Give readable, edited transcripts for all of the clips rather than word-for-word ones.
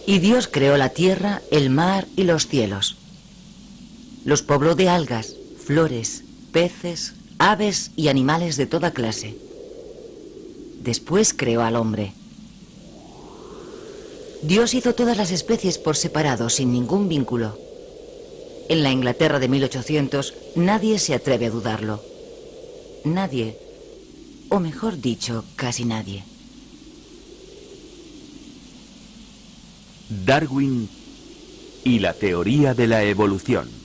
Y Dios creó la tierra, el mar y los cielos. Los pobló de algas, flores, peces, aves y animales de toda clase. Después creó al hombre. Dios hizo todas las especies por separado, sin ningún vínculo. En la Inglaterra de 1800, nadie se atreve a dudarlo. Nadie, o mejor dicho, casi nadie. Darwin y la teoría de la evolución.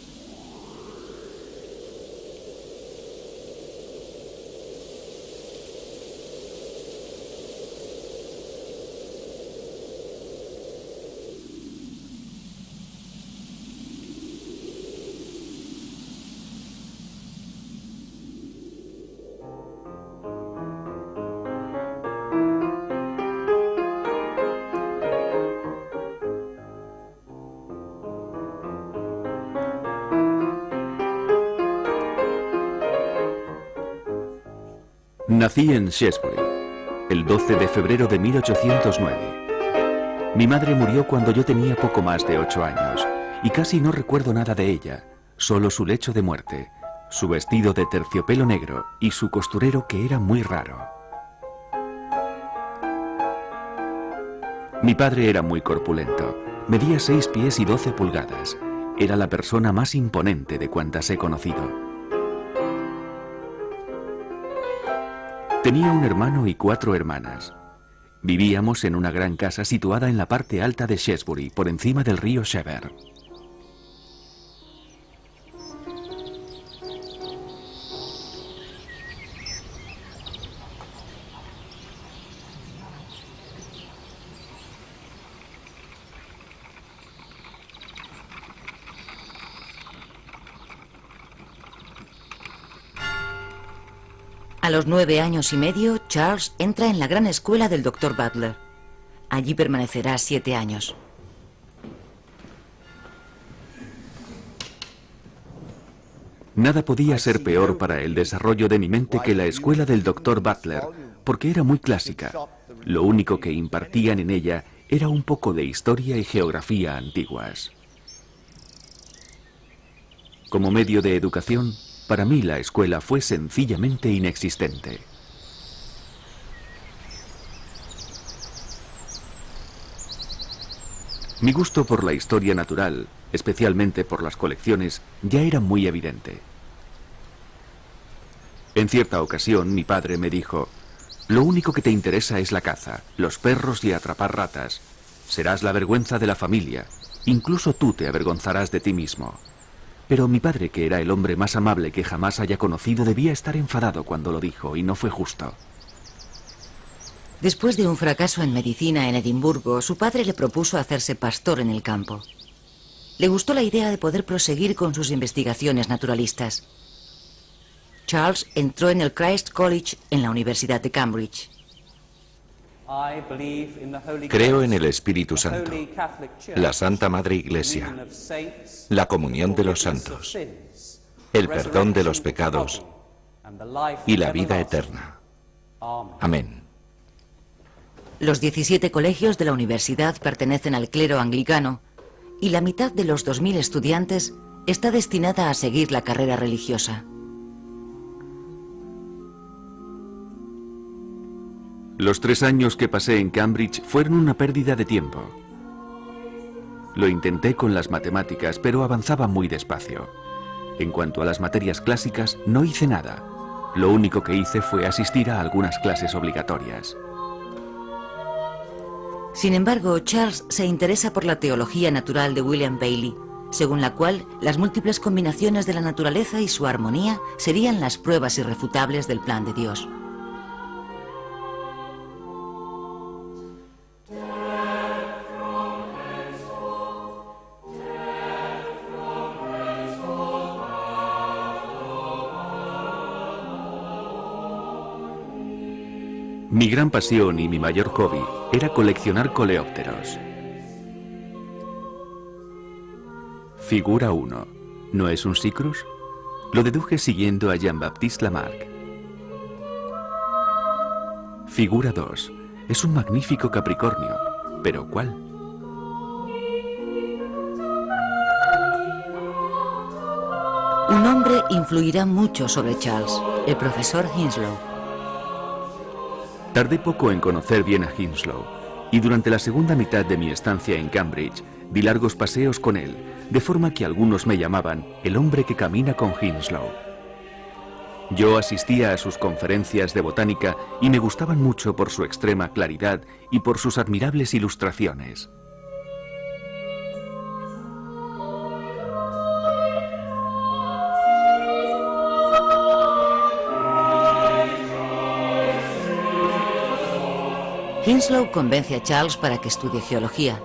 Nací en Shrewsbury, el 12 de febrero de 1809. Mi madre murió cuando yo tenía poco más de 8 años, y casi no recuerdo nada de ella, solo su lecho de muerte, su vestido de terciopelo negro y su costurero que era muy raro. Mi padre era muy corpulento, medía 6 pies y 12 pulgadas, era la persona más imponente de cuantas he conocido. Tenía un hermano y 4 hermanas. Vivíamos en una gran casa situada en la parte alta de Shrewsbury, por encima del río Severn. A los 9 años y medio, Charles entra en la gran escuela del Dr. Butler. Allí permanecerá 7 años. Nada podía ser peor para el desarrollo de mi mente que la escuela del Dr. Butler, porque era muy clásica. Lo único que impartían en ella era un poco de historia y geografía antiguas. Como medio de educación, para mí la escuela fue sencillamente inexistente. Mi gusto por la historia natural, especialmente por las colecciones, ya era muy evidente. En cierta ocasión mi padre me dijo: «Lo único que te interesa es la caza, los perros y atrapar ratas. Serás la vergüenza de la familia, incluso tú te avergonzarás de ti mismo». Pero mi padre, que era el hombre más amable que jamás haya conocido, debía estar enfadado cuando lo dijo, y no fue justo. Después de un fracaso en medicina en Edimburgo, su padre le propuso hacerse pastor en el campo. Le gustó la idea de poder proseguir con sus investigaciones naturalistas. Charles entró en el Christ College en la Universidad de Cambridge. Creo en el Espíritu Santo, la Santa Madre Iglesia, la comunión de los santos, el perdón de los pecados y la vida eterna. Amén. Los 17 colegios de la universidad pertenecen al clero anglicano y la mitad de los 2000 estudiantes está destinada a seguir la carrera religiosa. Los 3 años que pasé en Cambridge fueron una pérdida de tiempo. Lo intenté con las matemáticas, pero avanzaba muy despacio. En cuanto a las materias clásicas, no hice nada. Lo único que hice fue asistir a algunas clases obligatorias. Sin embargo, Charles se interesa por la teología natural de William Bailey, según la cual las múltiples combinaciones de la naturaleza y su armonía serían las pruebas irrefutables del plan de Dios. Mi gran pasión y mi mayor hobby era coleccionar coleópteros. Figura 1. ¿No es un Cycrus? Lo deduje siguiendo a Jean-Baptiste Lamarck. Figura 2. Es un magnífico Capricornio. ¿Pero cuál? Un hombre influirá mucho sobre Charles, el profesor Hinslow. Tardé poco en conocer bien a Hinslow, y durante la segunda mitad de mi estancia en Cambridge di largos paseos con él, de forma que algunos me llamaban el hombre que camina con Hinslow. Yo asistía a sus conferencias de botánica y me gustaban mucho por su extrema claridad y por sus admirables ilustraciones. Hinslow convence a Charles para que estudie geología.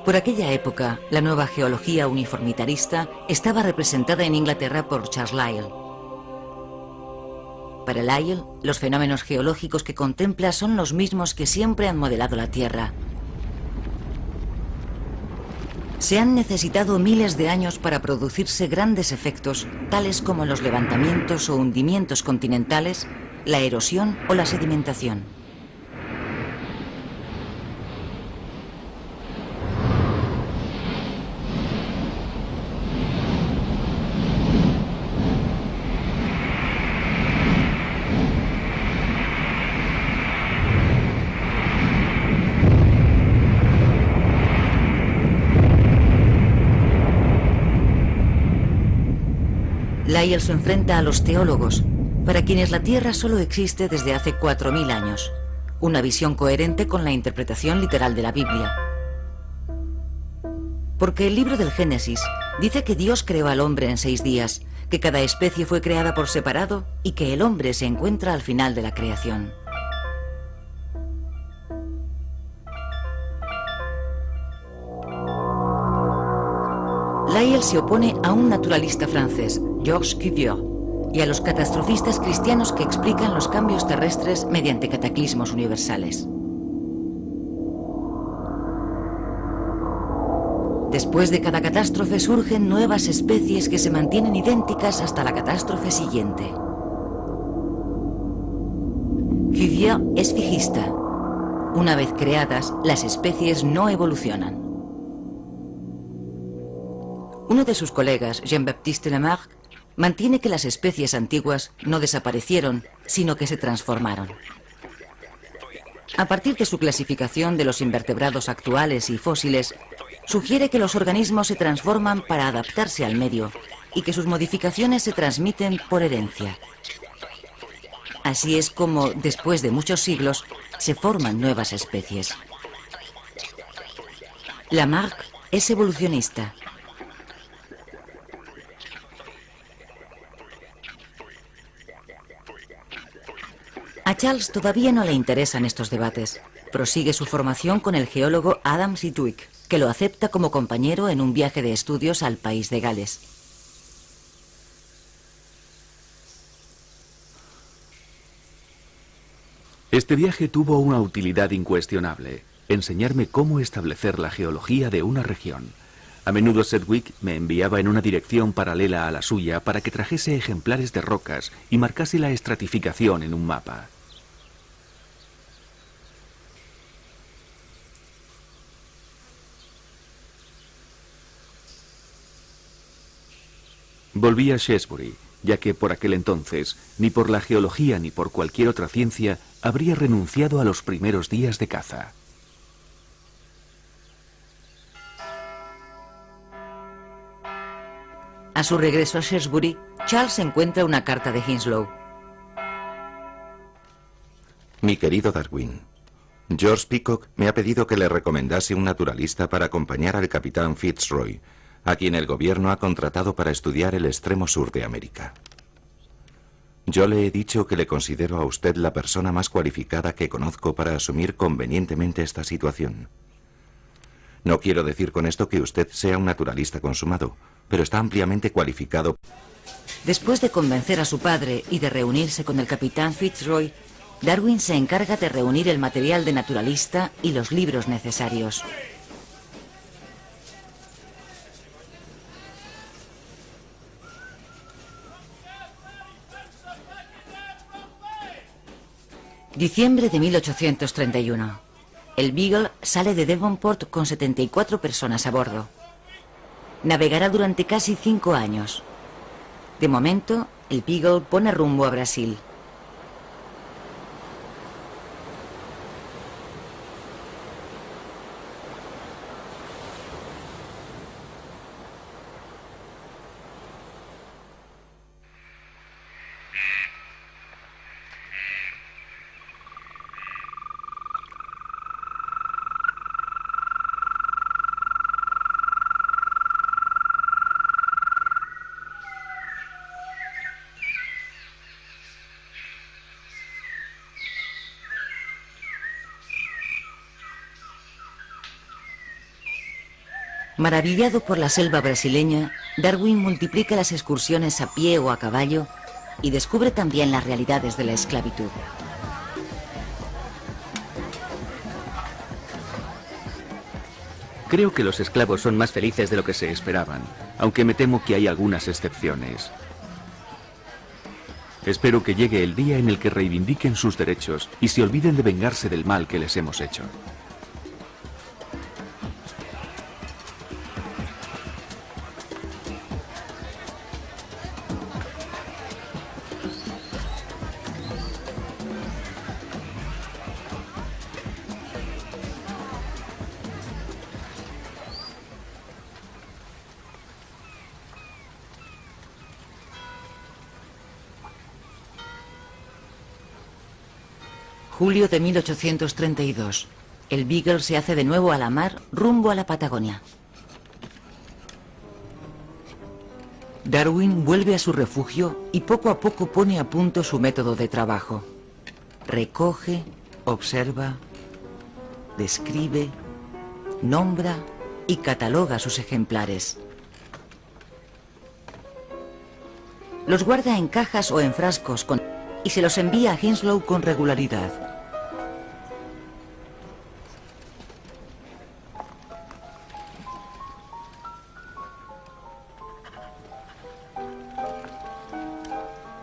Por aquella época, la nueva geología uniformitarista estaba representada en Inglaterra por Charles Lyell. Para Lyell, los fenómenos geológicos que contempla son los mismos que siempre han modelado la Tierra. Se han necesitado miles de años para producirse grandes efectos, tales como los levantamientos o hundimientos continentales, la erosión o la sedimentación. Lyell se enfrenta a los teólogos, para quienes la Tierra solo existe desde hace 4000 años, una visión coherente con la interpretación literal de la Biblia. Porque el libro del Génesis dice que Dios creó al hombre en 6 días, que cada especie fue creada por separado y que el hombre se encuentra al final de la creación. Lyell se opone a un naturalista francés, Georges Cuvier, y a los catastrofistas cristianos que explican los cambios terrestres mediante cataclismos universales. Después de cada catástrofe surgen nuevas especies que se mantienen idénticas hasta la catástrofe siguiente. Cuvier es fijista. Una vez creadas, las especies no evolucionan. Uno de sus colegas, Jean-Baptiste Lamarck, mantiene que las especies antiguas no desaparecieron, sino que se transformaron. A partir de su clasificación de los invertebrados actuales y fósiles, sugiere que los organismos se transforman para adaptarse al medio y que sus modificaciones se transmiten por herencia. Así es como, después de muchos siglos, se forman nuevas especies. Lamarck es evolucionista. A Charles todavía no le interesan estos debates. Prosigue su formación con el geólogo Adam Sidgwick, que lo acepta como compañero en un viaje de estudios al país de Gales. Este viaje tuvo una utilidad incuestionable: enseñarme cómo establecer la geología de una región. A menudo Sedgwick me enviaba en una dirección paralela a la suya para que trajese ejemplares de rocas y marcase la estratificación en un mapa. Volví a Shrewsbury, ya que por aquel entonces, ni por la geología ni por cualquier otra ciencia, habría renunciado a los primeros días de caza. A su regreso a Shrewsbury, Charles encuentra una carta de Hinslow. Mi querido Darwin, George Peacock me ha pedido que le recomendase un naturalista para acompañar al capitán Fitzroy, a quien el gobierno ha contratado para estudiar el extremo sur de América. Yo le he dicho que le considero a usted la persona más cualificada que conozco para asumir convenientemente esta situación. No quiero decir con esto que usted sea un naturalista consumado, pero está ampliamente cualificado. Después de convencer a su padre y de reunirse con el capitán Fitzroy, Darwin se encarga de reunir el material de naturalista y los libros necesarios. Diciembre de 1831. El Beagle sale de Devonport con 74 personas a bordo. Navegará durante casi 5 años. De momento, el Beagle pone rumbo a Brasil. Maravillado por la selva brasileña, Darwin multiplica las excursiones a pie o a caballo y descubre también las realidades de la esclavitud. Creo que los esclavos son más felices de lo que se esperaban, aunque me temo que hay algunas excepciones. Espero que llegue el día en el que reivindiquen sus derechos y se olviden de vengarse del mal que les hemos hecho. Julio de 1832. El Beagle se hace de nuevo a la mar rumbo a la Patagonia. Darwin vuelve a su refugio y poco a poco pone a punto su método de trabajo. Recoge, observa, describe, nombra y cataloga sus ejemplares. Los guarda en cajas o en frascos y se los envía a Henslow con regularidad.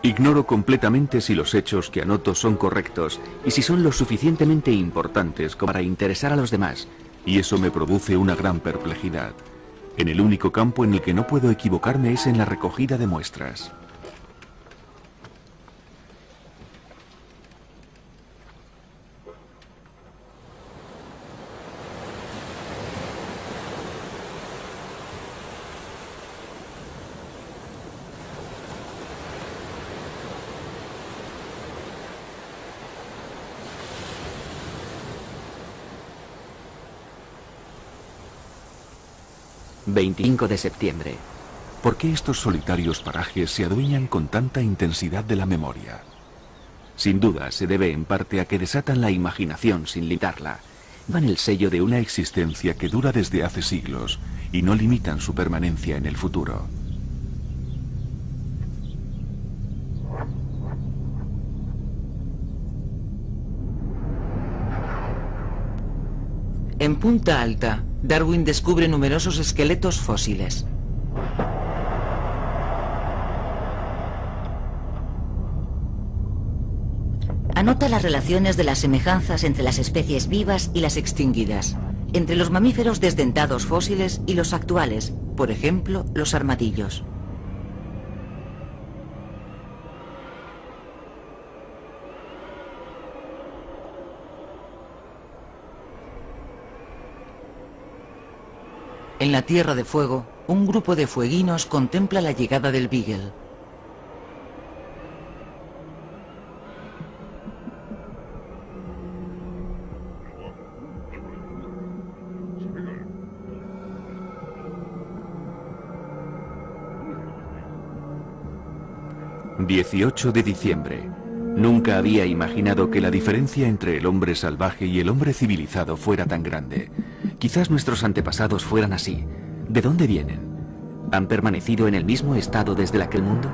Ignoro completamente si los hechos que anoto son correctos y si son lo suficientemente importantes como para interesar a los demás, y eso me produce una gran perplejidad. En el único campo en el que no puedo equivocarme es en la recogida de muestras. ...25 de septiembre. ¿Por qué estos solitarios parajes se adueñan con tanta intensidad de la memoria? Sin duda se debe en parte a que desatan la imaginación sin limitarla. Van el sello de una existencia que dura desde hace siglos y no limitan su permanencia en el futuro. En Punta Alta, Darwin descubre numerosos esqueletos fósiles. Anota las relaciones de las semejanzas entre las especies vivas y las extinguidas, entre los mamíferos desdentados fósiles y los actuales, por ejemplo, los armadillos. En la Tierra de Fuego, un grupo de fueguinos contempla la llegada del Beagle. ...18 de diciembre... Nunca había imaginado que la diferencia entre el hombre salvaje y el hombre civilizado fuera tan grande. Quizás nuestros antepasados fueran así. ¿De dónde vienen? ¿Han permanecido en el mismo estado desde aquel mundo?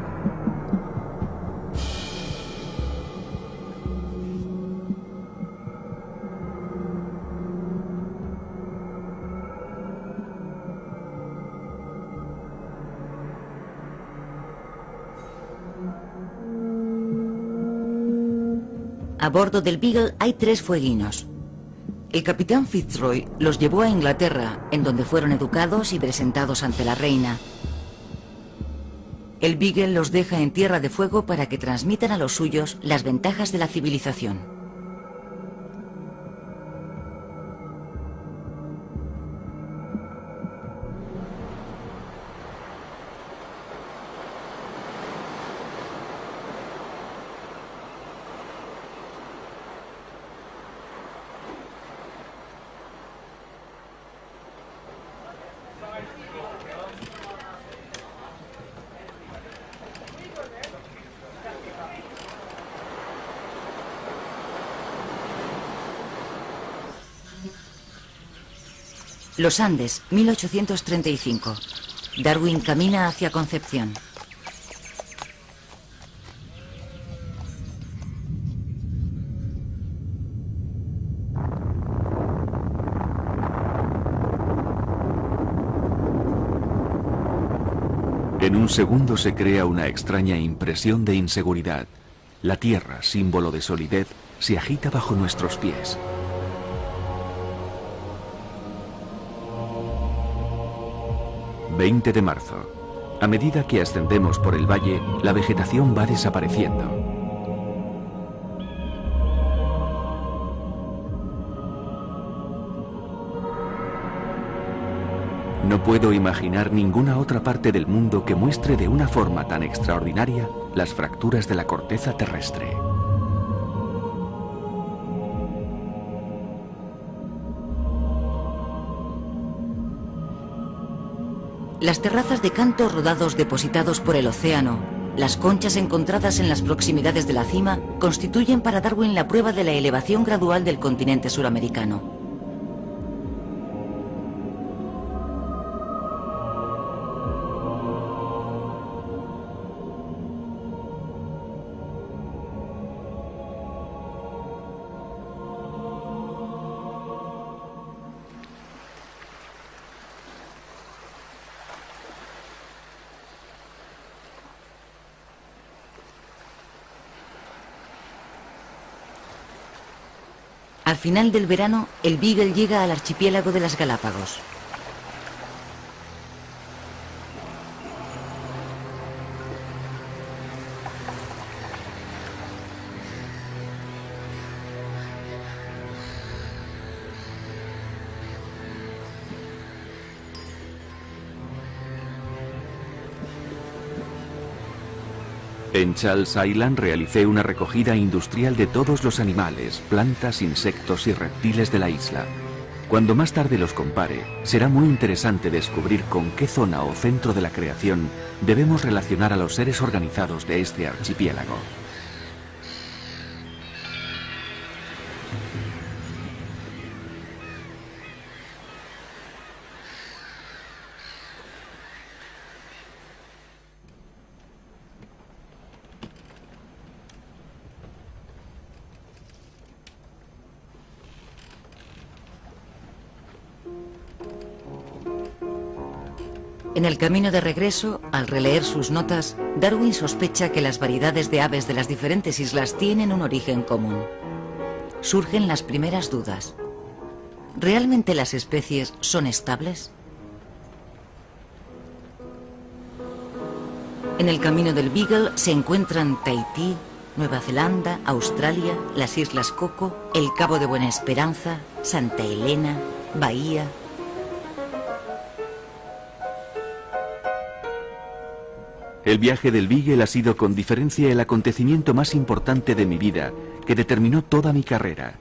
A bordo del Beagle hay 3 fueguinos. El capitán Fitzroy los llevó a Inglaterra, en donde fueron educados y presentados ante la reina. El Beagle los deja en Tierra de Fuego para que transmitan a los suyos las ventajas de la civilización. Los Andes, 1835. Darwin camina hacia Concepción. En un segundo se crea una extraña impresión de inseguridad. La tierra, símbolo de solidez, se agita bajo nuestros pies. ...20 de marzo. A medida que ascendemos por el valle, la vegetación va desapareciendo. No puedo imaginar ninguna otra parte del mundo que muestre de una forma tan extraordinaria las fracturas de la corteza terrestre. Las terrazas de canto rodados depositados por el océano, las conchas encontradas en las proximidades de la cima, constituyen para Darwin la prueba de la elevación gradual del continente suramericano. Al final del verano, el Beagle llega al archipiélago de las Galápagos. En Charles Island realicé una recogida industrial de todos los animales, plantas, insectos y reptiles de la isla. Cuando más tarde los compare, será muy interesante descubrir con qué zona o centro de la creación debemos relacionar a los seres organizados de este archipiélago. En el camino de regreso, al releer sus notas, Darwin sospecha que las variedades de aves de las diferentes islas tienen un origen común. Surgen las primeras dudas. ¿Realmente las especies son estables? En el camino del Beagle se encuentran Tahití, Nueva Zelanda, Australia, las Islas Coco, el Cabo de Buena Esperanza, Santa Elena, Bahía. El viaje del Beagle ha sido con diferencia el acontecimiento más importante de mi vida, que determinó toda mi carrera.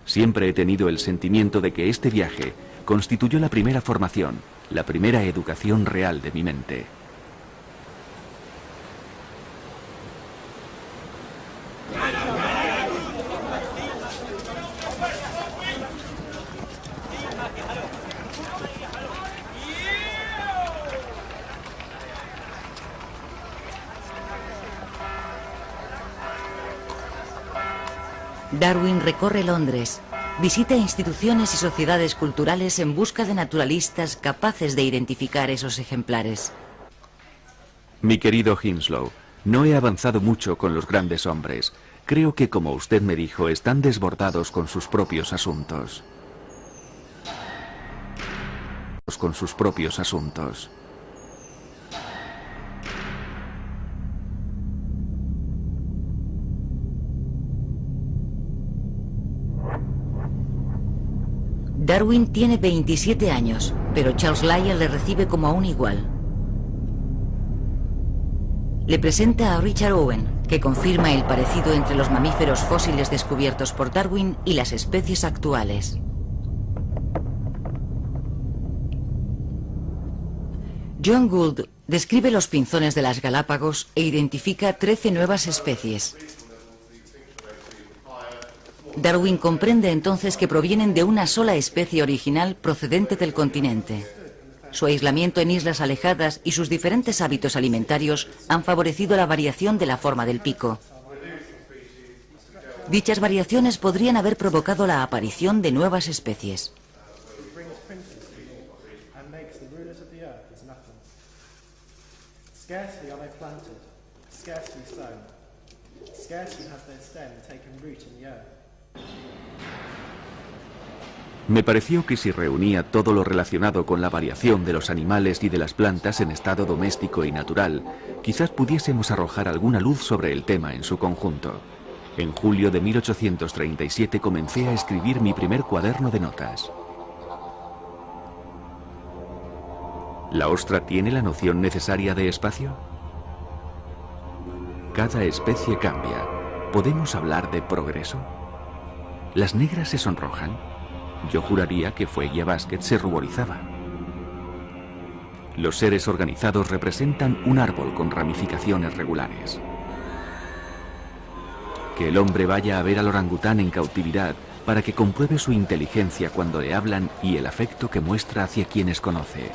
Siempre he tenido el sentimiento de que este viaje constituyó la primera formación, la primera educación real de mi mente. Darwin recorre Londres, visita instituciones y sociedades culturales en busca de naturalistas capaces de identificar esos ejemplares. Mi querido Hinslow, no he avanzado mucho con los grandes hombres. Creo que, como usted me dijo, están desbordados con sus propios asuntos. con sus propios asuntos. Darwin tiene 27 años, pero Charles Lyell le recibe como a un igual. Le presenta a Richard Owen, que confirma el parecido entre los mamíferos fósiles descubiertos por Darwin y las especies actuales. John Gould describe los pinzones de las Galápagos e identifica 13 nuevas especies. Darwin comprende entonces que provienen de una sola especie original procedente del continente. Su aislamiento en islas alejadas y sus diferentes hábitos alimentarios han favorecido la variación de la forma del pico. Dichas variaciones podrían haber provocado la aparición de nuevas especies. Me pareció que si reunía todo lo relacionado con la variación de los animales y de las plantas en estado doméstico y natural, quizás pudiésemos arrojar alguna luz sobre el tema en su conjunto. En julio de 1837 comencé a escribir mi primer cuaderno de notas. ¿La ostra tiene la noción necesaria de espacio? Cada especie cambia. ¿Podemos hablar de progreso? ¿Las negras se sonrojan? Yo juraría que Fuegia Basket se ruborizaba. Los seres organizados representan un árbol con ramificaciones regulares. Que el hombre vaya a ver al orangután en cautividad para que compruebe su inteligencia cuando le hablan y el afecto que muestra hacia quienes conoce.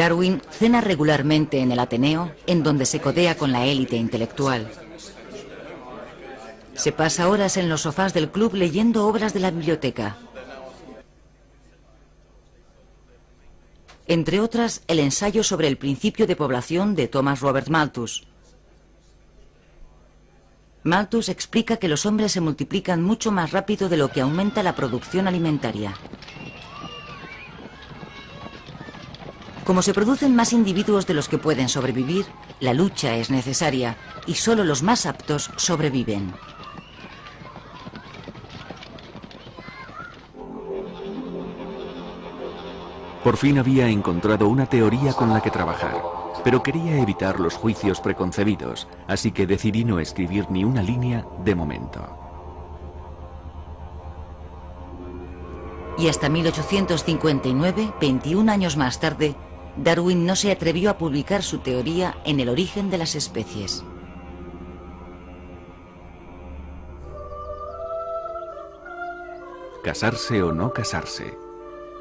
Darwin cena regularmente en el Ateneo, en donde se codea con la élite intelectual. Se pasa horas en los sofás del club leyendo obras de la biblioteca. Entre otras, el ensayo sobre el principio de población de Thomas Robert Malthus. Malthus explica que los hombres se multiplican mucho más rápido de lo que aumenta la producción alimentaria. Como se producen más individuos de los que pueden sobrevivir, la lucha es necesaria y solo los más aptos sobreviven. Por fin había encontrado una teoría con la que trabajar, pero quería evitar los juicios preconcebidos, así que decidí no escribir ni una línea de momento. Y hasta 1859, 21 años más tarde, Darwin no se atrevió a publicar su teoría en el origen de las especies. ¿Casarse o no casarse?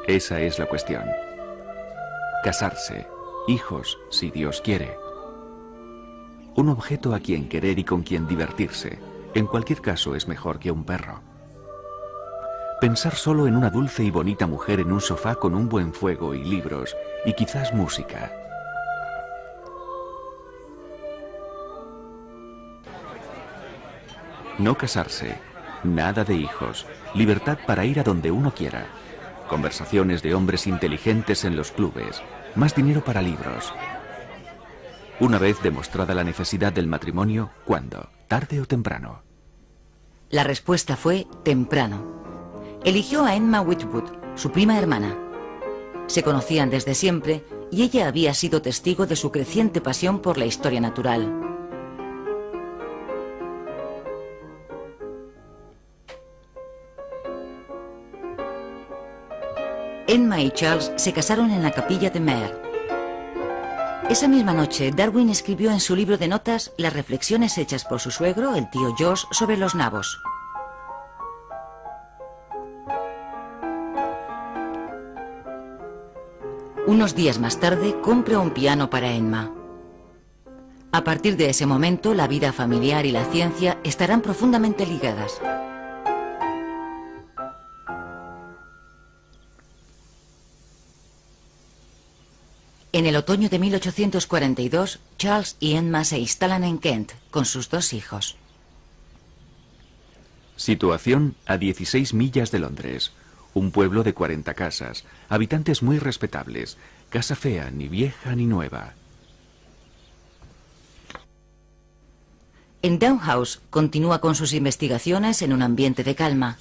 Esa es la cuestión. Casarse, hijos, si Dios quiere. Un objeto a quien querer y con quien divertirse. En cualquier caso es mejor que un perro. Pensar solo en una dulce y bonita mujer en un sofá con un buen fuego y libros, y quizás música. No casarse, nada de hijos, libertad para ir a donde uno quiera. Conversaciones de hombres inteligentes en los clubes, más dinero para libros. Una vez demostrada la necesidad del matrimonio, ¿cuándo? ¿Tarde o temprano? La respuesta fue temprano. Eligió a Emma Whitwood, su prima hermana. Se conocían desde siempre y ella había sido testigo de su creciente pasión por la historia natural. Emma y Charles se casaron en la capilla de Meer. Esa misma noche, Darwin escribió en su libro de notas las reflexiones hechas por su suegro, el tío Josh, sobre los nabos. Unos días más tarde, compra un piano para Emma. A partir de ese momento, la vida familiar y la ciencia estarán profundamente ligadas. En el otoño de 1842, Charles y Emma se instalan en Kent con sus 2 hijos. Situación a 16 millas de Londres. Un pueblo de 40 casas, habitantes muy respetables, casa fea, ni vieja ni nueva. En Down House continúa con sus investigaciones en un ambiente de calma.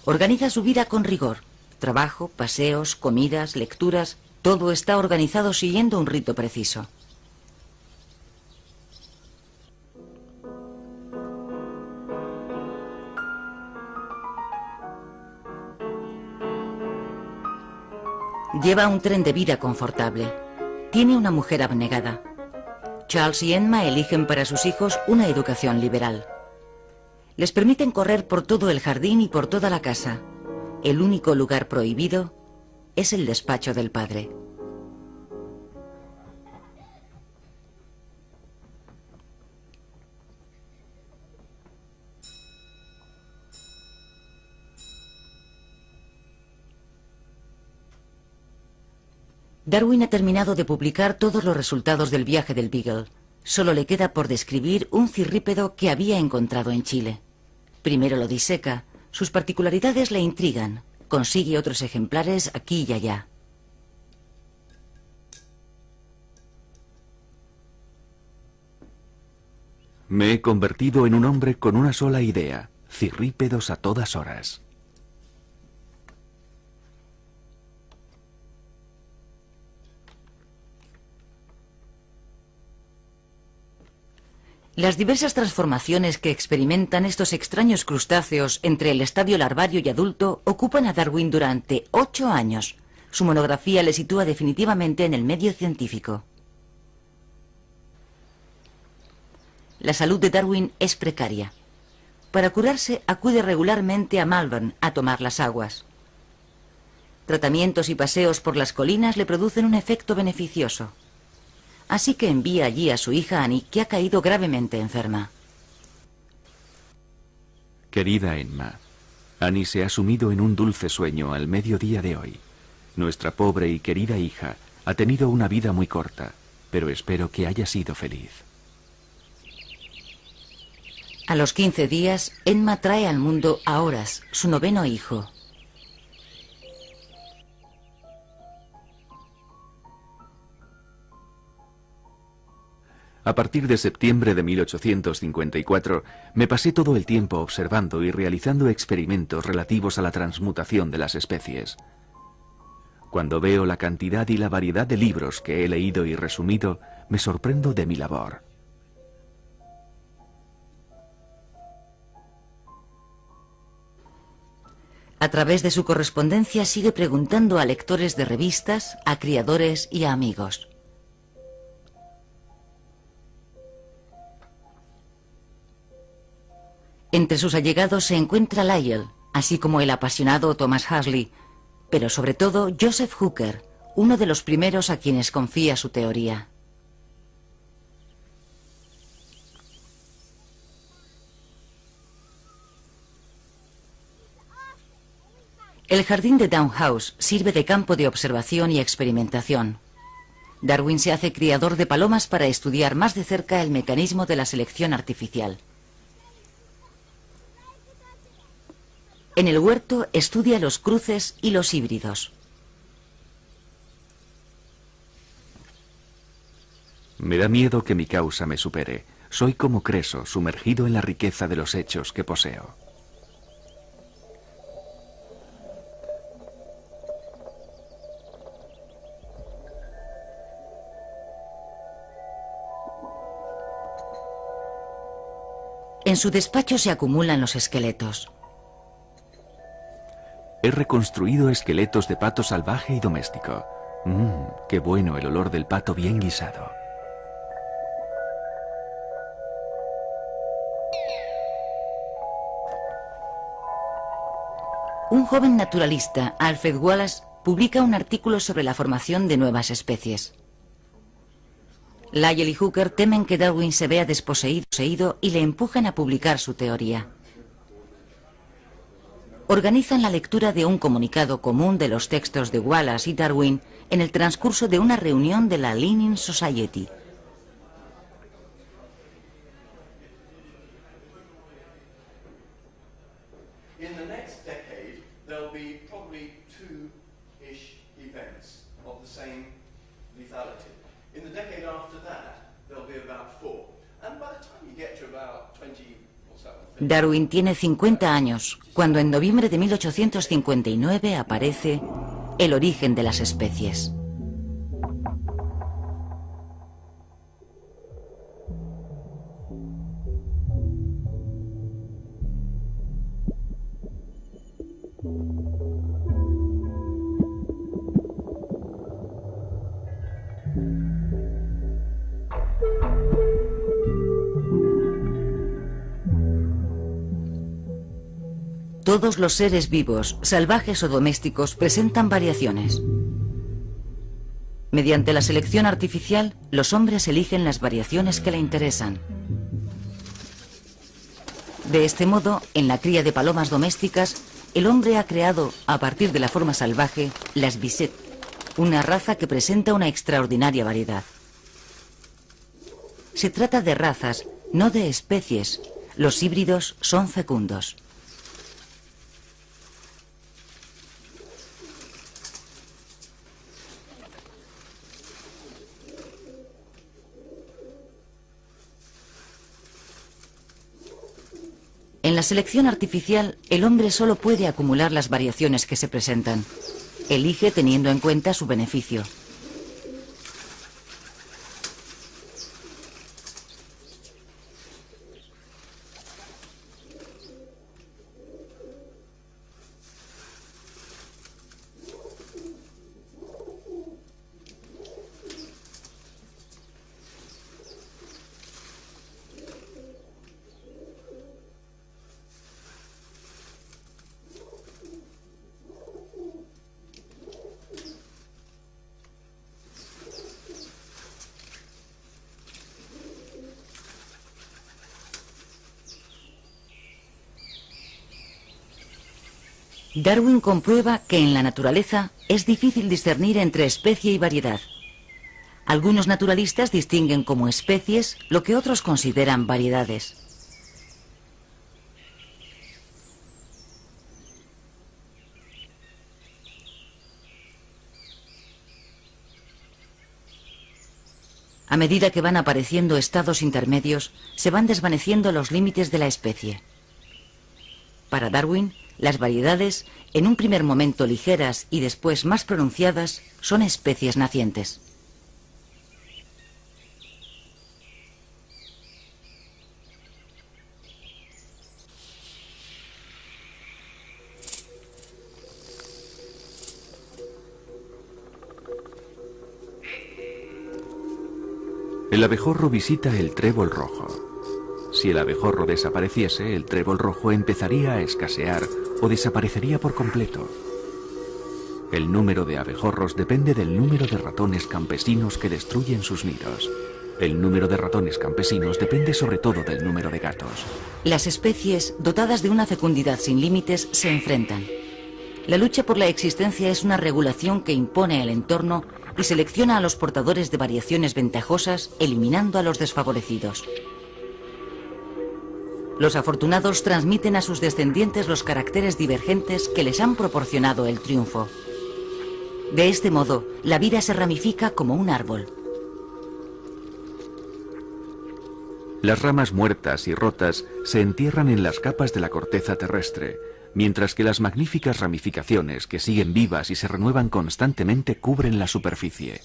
Organiza su vida con rigor. Trabajo, paseos, comidas, lecturas, todo está organizado siguiendo un rito preciso. Lleva un tren de vida confortable. Tiene una mujer abnegada. Charles y Emma eligen para sus hijos una educación liberal. Les permiten correr por todo el jardín y por toda la casa. El único lugar prohibido es el despacho del padre. Darwin ha terminado de publicar todos los resultados del viaje del Beagle. Solo le queda por describir un cirrípedo que había encontrado en Chile. Primero lo diseca. Sus particularidades le intrigan. Consigue otros ejemplares aquí y allá. Me he convertido en un hombre con una sola idea: cirrípedos a todas horas. Las diversas transformaciones que experimentan estos extraños crustáceos entre el estadio larvario y adulto ocupan a Darwin durante 8 años. Su monografía le sitúa definitivamente en el medio científico. La salud de Darwin es precaria. Para curarse acude regularmente a Malvern a tomar las aguas. Tratamientos y paseos por las colinas le producen un efecto beneficioso. Así que envía allí a su hija Annie, que ha caído gravemente enferma. Querida Emma, Annie se ha sumido en un dulce sueño al mediodía de hoy. Nuestra pobre y querida hija ha tenido una vida muy corta, pero espero que haya sido feliz. A los 15 días, Emma trae al mundo a Horace, su 9º hijo. A partir de septiembre de 1854, me pasé todo el tiempo observando y realizando experimentos relativos a la transmutación de las especies. Cuando veo la cantidad y la variedad de libros que he leído y resumido, me sorprendo de mi labor. A través de su correspondencia sigue preguntando a lectores de revistas, a criadores y a amigos. Entre sus allegados se encuentra Lyell, así como el apasionado Thomas Huxley, pero sobre todo Joseph Hooker, uno de los primeros a quienes confía su teoría. El jardín de Down House sirve de campo de observación y experimentación. Darwin se hace criador de palomas para estudiar más de cerca el mecanismo de la selección artificial. En el huerto estudia los cruces y los híbridos. Me da miedo que mi causa me supere. Soy como Creso, sumergido en la riqueza de los hechos que poseo. En su despacho se acumulan los esqueletos. He reconstruido esqueletos de pato salvaje y doméstico. Qué bueno el olor del pato bien guisado. Un joven naturalista, Alfred Wallace, publica un artículo sobre la formación de nuevas especies. Lyell y Hooker temen que Darwin se vea desposeído y le empujan a publicar su teoría. Organizan la lectura de un comunicado común de los textos de Wallace y Darwin en el transcurso de una reunión de la Linnean Society. Darwin tiene 50 años, cuando en noviembre de 1859 aparece El origen de las especies. Todos los seres vivos, salvajes o domésticos, presentan variaciones. Mediante la selección artificial, los hombres eligen las variaciones que le interesan. De este modo, en la cría de palomas domésticas, el hombre ha creado, a partir de la forma salvaje, las Bisset, una raza que presenta una extraordinaria variedad. Se trata de razas, no de especies. Los híbridos son fecundos. En la selección artificial, el hombre solo puede acumular las variaciones que se presentan. Elige teniendo en cuenta su beneficio. Darwin comprueba que en la naturaleza es difícil discernir entre especie y variedad. Algunos naturalistas distinguen como especies lo que otros consideran variedades. A medida que van apareciendo estados intermedios, se van desvaneciendo los límites de la especie. Para Darwin, las variedades, en un primer momento ligeras y después más pronunciadas, son especies nacientes. El abejorro visita el trébol rojo. Si el abejorro desapareciese, el trébol rojo empezaría a escasear o desaparecería por completo. El número de abejorros depende del número de ratones campesinos que destruyen sus nidos. El número de ratones campesinos depende sobre todo del número de gatos. Las especies, dotadas de una fecundidad sin límites, se enfrentan. La lucha por la existencia es una regulación que impone el entorno y selecciona a los portadores de variaciones ventajosas, eliminando a los desfavorecidos. Los afortunados transmiten a sus descendientes los caracteres divergentes que les han proporcionado el triunfo. De este modo, la vida se ramifica como un árbol. Las ramas muertas y rotas se entierran en las capas de la corteza terrestre, mientras que las magníficas ramificaciones que siguen vivas y se renuevan constantemente cubren la superficie.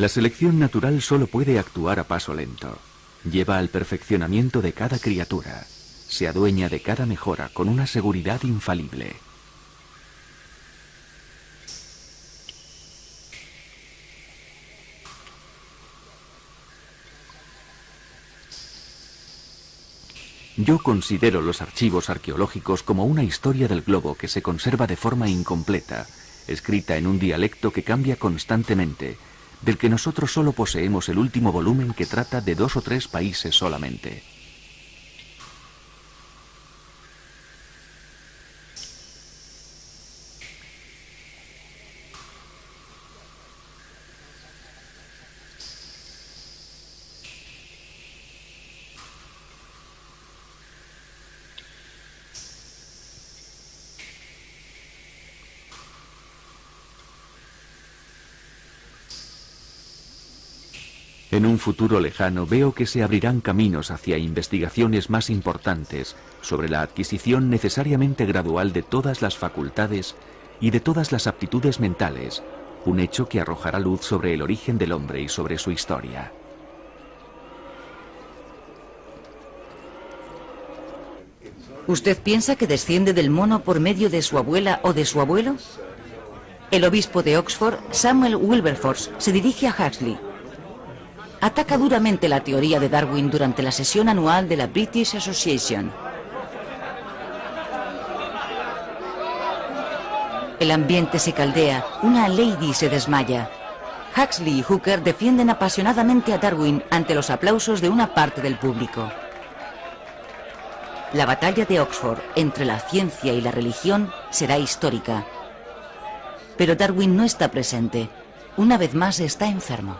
La selección natural solo puede actuar a paso lento. Lleva al perfeccionamiento de cada criatura. Se adueña de cada mejora con una seguridad infalible. Yo considero los archivos arqueológicos como una historia del globo que se conserva de forma incompleta, escrita en un dialecto que cambia constantemente, del que nosotros solo poseemos el último volumen que trata de 2 o 3 países solamente. En un futuro lejano veo que se abrirán caminos hacia investigaciones más importantes sobre la adquisición necesariamente gradual de todas las facultades y de todas las aptitudes mentales, un hecho que arrojará luz sobre el origen del hombre y sobre su historia. ¿Usted piensa que desciende del mono por medio de su abuela o de su abuelo? El obispo de Oxford, Samuel Wilberforce, se dirige a Huxley. Ataca duramente la teoría de Darwin durante la sesión anual de la British Association. El ambiente se caldea, una lady se desmaya. Huxley y Hooker defienden apasionadamente a Darwin ante los aplausos de una parte del público. La batalla de Oxford entre la ciencia y la religión será histórica. Pero Darwin no está presente. Una vez más está enfermo.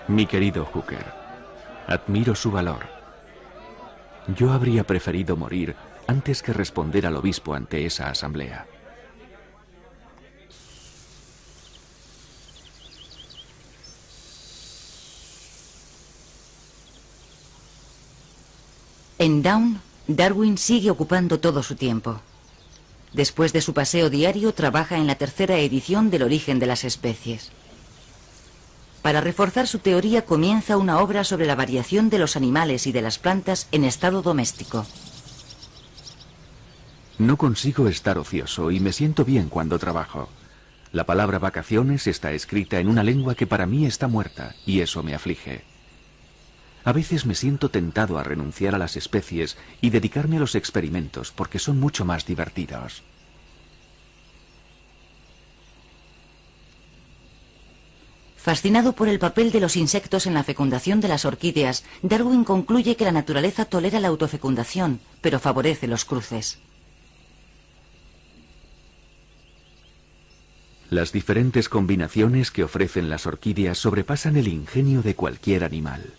Mi querido Hooker, admiro su valor. Yo habría preferido morir antes que responder al obispo ante esa asamblea. En Down, Darwin sigue ocupando todo su tiempo. Después de su paseo diario, trabaja en la 3ª edición del origen de las especies. Para reforzar su teoría comienza una obra sobre la variación de los animales y de las plantas en estado doméstico. No consigo estar ocioso y me siento bien cuando trabajo. La palabra vacaciones está escrita en una lengua que para mí está muerta y eso me aflige. A veces me siento tentado a renunciar a las especies y dedicarme a los experimentos porque son mucho más divertidos. Fascinado por el papel de los insectos en la fecundación de las orquídeas, Darwin concluye que la naturaleza tolera la autofecundación, pero favorece los cruces. Las diferentes combinaciones que ofrecen las orquídeas sobrepasan el ingenio de cualquier animal.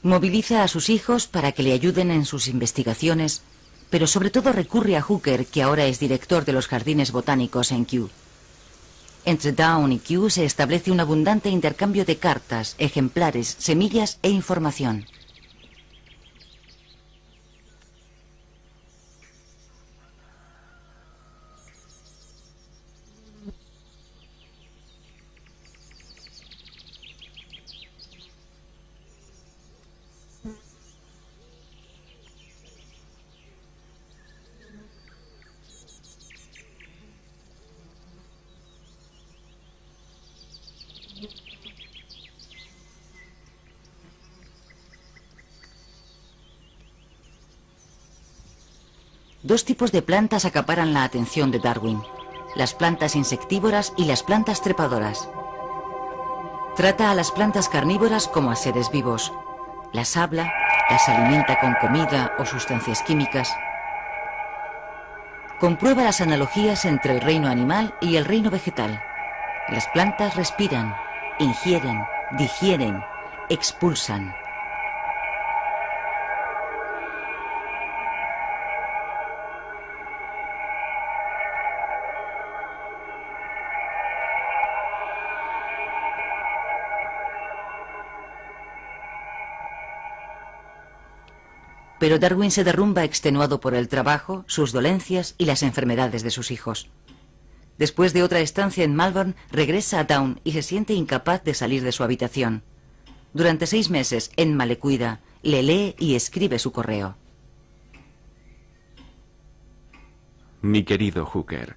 Moviliza a sus hijos para que le ayuden en sus investigaciones, pero sobre todo recurre a Hooker, que ahora es director de los jardines botánicos en Kew. Entre Down y Kew se establece un abundante intercambio de cartas, ejemplares, semillas e información. Dos tipos de plantas acaparan la atención de Darwin: las plantas insectívoras y las plantas trepadoras. Trata a las plantas carnívoras como a seres vivos. Las habla, las alimenta con comida o sustancias químicas. Comprueba las analogías entre el reino animal y el reino vegetal. Las plantas respiran, ingieren, digieren, expulsan. Pero Darwin se derrumba extenuado por el trabajo, sus dolencias y las enfermedades de sus hijos. Después de otra estancia en Malvern, regresa a Down y se siente incapaz de salir de su habitación. Durante 6 meses, Emma le cuida, le lee y escribe su correo. Mi querido Hooker,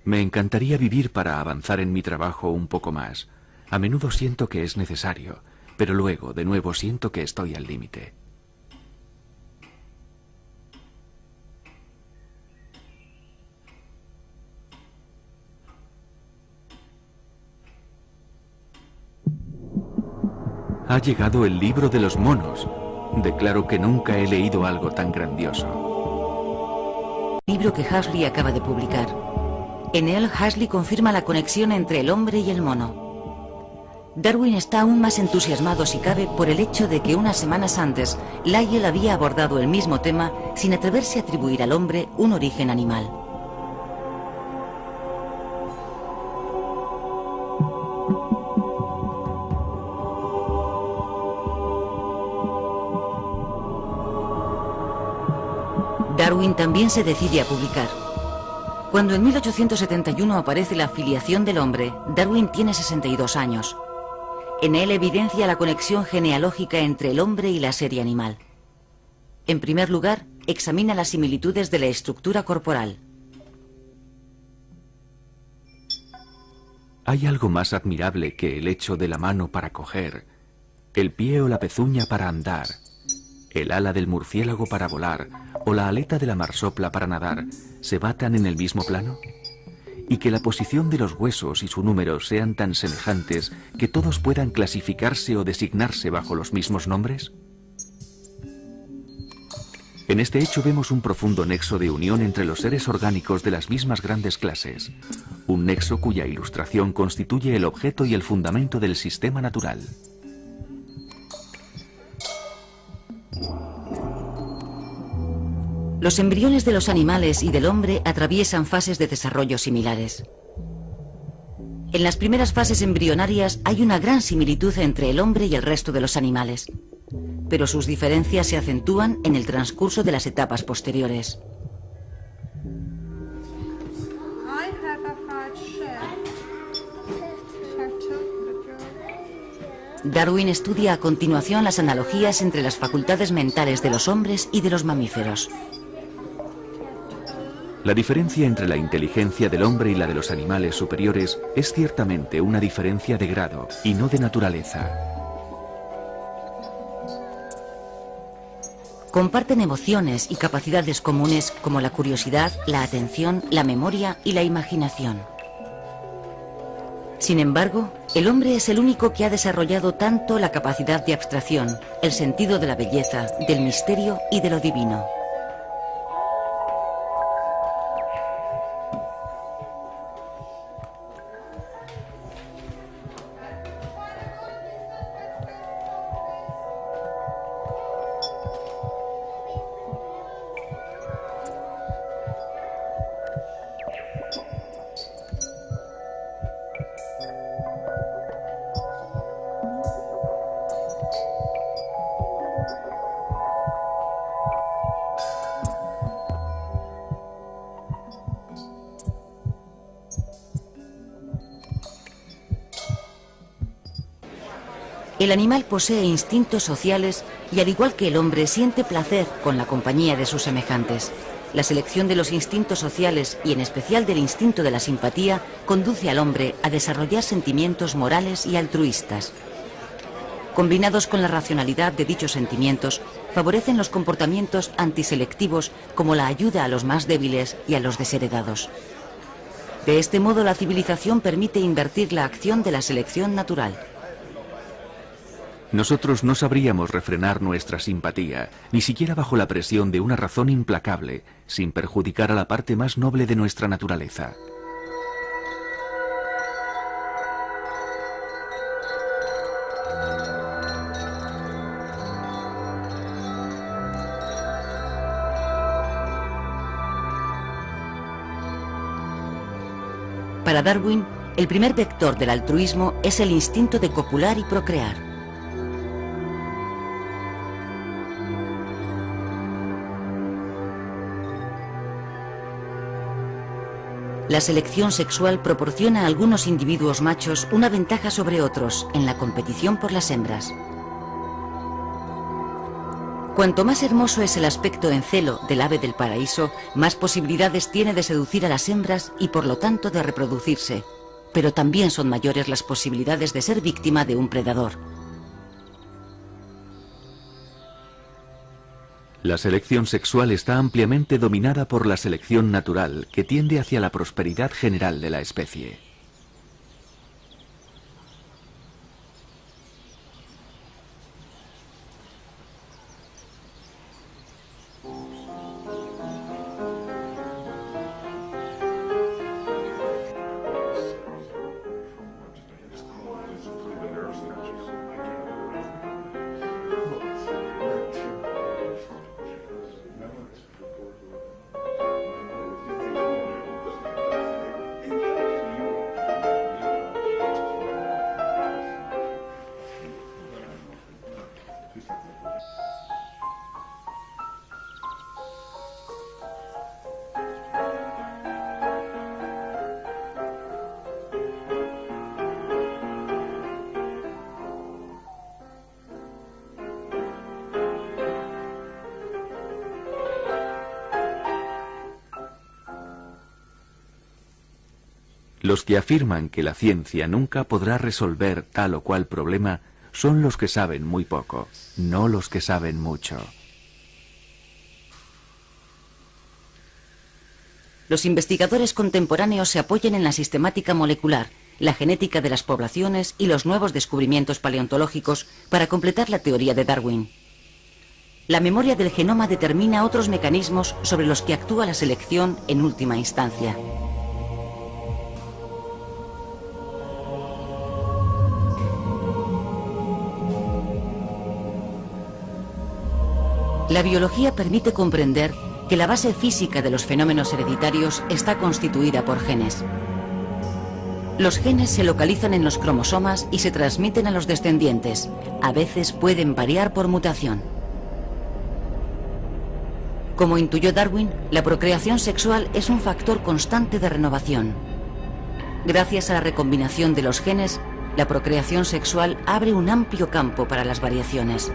me encantaría vivir para avanzar en mi trabajo un poco más. A menudo siento que es necesario, pero luego, de nuevo, siento que estoy al límite. Ha llegado el libro de los monos. Declaro que nunca he leído algo tan grandioso. Libro que Huxley acaba de publicar. En él, Huxley confirma la conexión entre el hombre y el mono. Darwin está aún más entusiasmado, si cabe, por el hecho de que unas semanas antes, Lyell había abordado el mismo tema sin atreverse a atribuir al hombre un origen animal. Darwin también se decide a publicar. Cuando en 1871 aparece La filiación del hombre, Darwin tiene 62 años. En él evidencia la conexión genealógica entre el hombre y la serie animal. En primer lugar, examina las similitudes de la estructura corporal. ¿Hay algo más admirable que el hecho de la mano para coger, el pie o la pezuña para andar, el ala del murciélago para volar o la aleta de la marsopla para nadar se batan en el mismo plano? ¿Y que la posición de los huesos y su número sean tan semejantes que todos puedan clasificarse o designarse bajo los mismos nombres? En este hecho vemos un profundo nexo de unión entre los seres orgánicos de las mismas grandes clases, un nexo cuya ilustración constituye el objeto y el fundamento del sistema natural. Los embriones de los animales y del hombre atraviesan fases de desarrollo similares. En las primeras fases embrionarias hay una gran similitud entre el hombre y el resto de los animales, pero sus diferencias se acentúan en el transcurso de las etapas posteriores. Darwin estudia a continuación las analogías entre las facultades mentales de los hombres y de los mamíferos. La diferencia entre la inteligencia del hombre y la de los animales superiores es ciertamente una diferencia de grado y no de naturaleza. Comparten emociones y capacidades comunes como la curiosidad, la atención, la memoria y la imaginación. Sin embargo, el hombre es el único que ha desarrollado tanto la capacidad de abstracción, el sentido de la belleza, del misterio y de lo divino. El animal posee instintos sociales y, al igual que el hombre, siente placer con la compañía de sus semejantes. La selección de los instintos sociales y en especial del instinto de la simpatía conduce al hombre a desarrollar sentimientos morales y altruistas. Combinados con la racionalidad de dichos sentimientos, favorecen los comportamientos antiselectivos como la ayuda a los más débiles y a los desheredados. De este modo, la civilización permite invertir la acción de la selección natural. Nosotros no sabríamos refrenar nuestra simpatía, ni siquiera bajo la presión de una razón implacable, sin perjudicar a la parte más noble de nuestra naturaleza. Para Darwin, el primer vector del altruismo es el instinto de copular y procrear. La selección sexual proporciona a algunos individuos machos una ventaja sobre otros en la competición por las hembras. Cuanto más hermoso es el aspecto en celo del ave del paraíso, más posibilidades tiene de seducir a las hembras y por lo tanto de reproducirse, pero también son mayores las posibilidades de ser víctima de un predador. La selección sexual está ampliamente dominada por la selección natural, que tiende hacia la prosperidad general de la especie. Los que afirman que la ciencia nunca podrá resolver tal o cual problema son los que saben muy poco, no los que saben mucho. Los investigadores contemporáneos se apoyan en la sistemática molecular, la genética de las poblaciones y los nuevos descubrimientos paleontológicos para completar la teoría de Darwin. La memoria del genoma determina otros mecanismos sobre los que actúa la selección en última instancia. La biología permite comprender que la base física de los fenómenos hereditarios está constituida por genes. Los genes se localizan en los cromosomas y se transmiten a los descendientes. A veces pueden variar por mutación. Como intuyó Darwin, la procreación sexual es un factor constante de renovación. Gracias a la recombinación de los genes, la procreación sexual abre un amplio campo para las variaciones.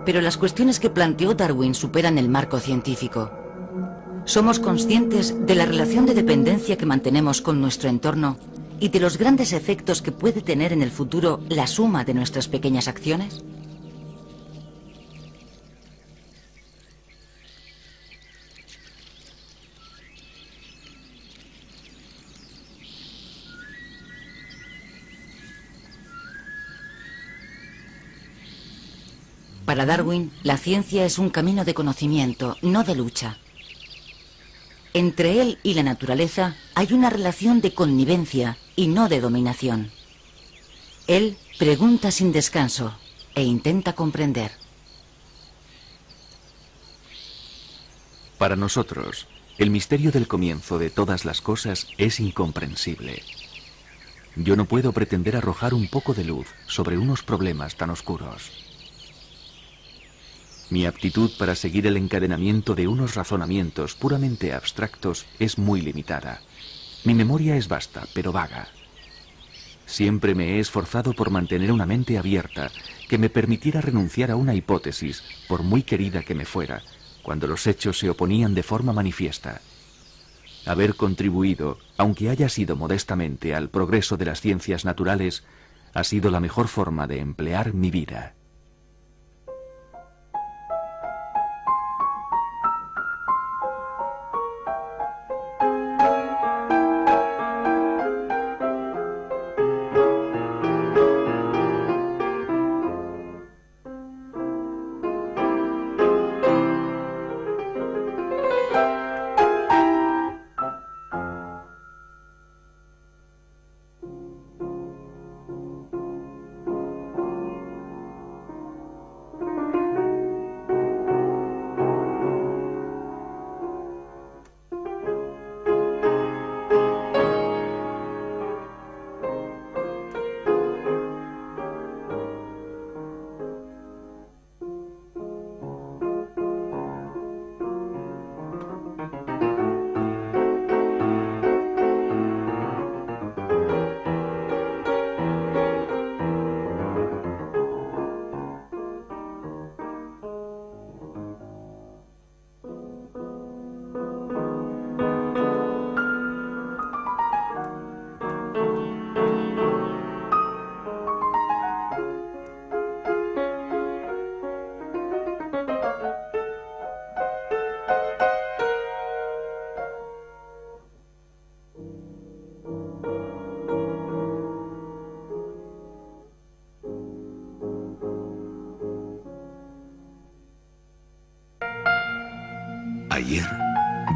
Pero las cuestiones que planteó Darwin superan el marco científico. Somos conscientes de la relación de dependencia que mantenemos con nuestro entorno y de los grandes efectos que puede tener en el futuro la suma de nuestras pequeñas acciones. Para Darwin, la ciencia es un camino de conocimiento, no de lucha. Entre él y la naturaleza hay una relación de connivencia y no de dominación. Él pregunta sin descanso e intenta comprender. Para nosotros, el misterio del comienzo de todas las cosas es incomprensible. Yo no puedo pretender arrojar un poco de luz sobre unos problemas tan oscuros. Mi aptitud para seguir el encadenamiento de unos razonamientos puramente abstractos es muy limitada. Mi memoria es vasta, pero vaga. Siempre me he esforzado por mantener una mente abierta que me permitiera renunciar a una hipótesis, por muy querida que me fuera, cuando los hechos se oponían de forma manifiesta. Haber contribuido, aunque haya sido modestamente, al progreso de las ciencias naturales, ha sido la mejor forma de emplear mi vida.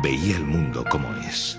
veía el mundo como es.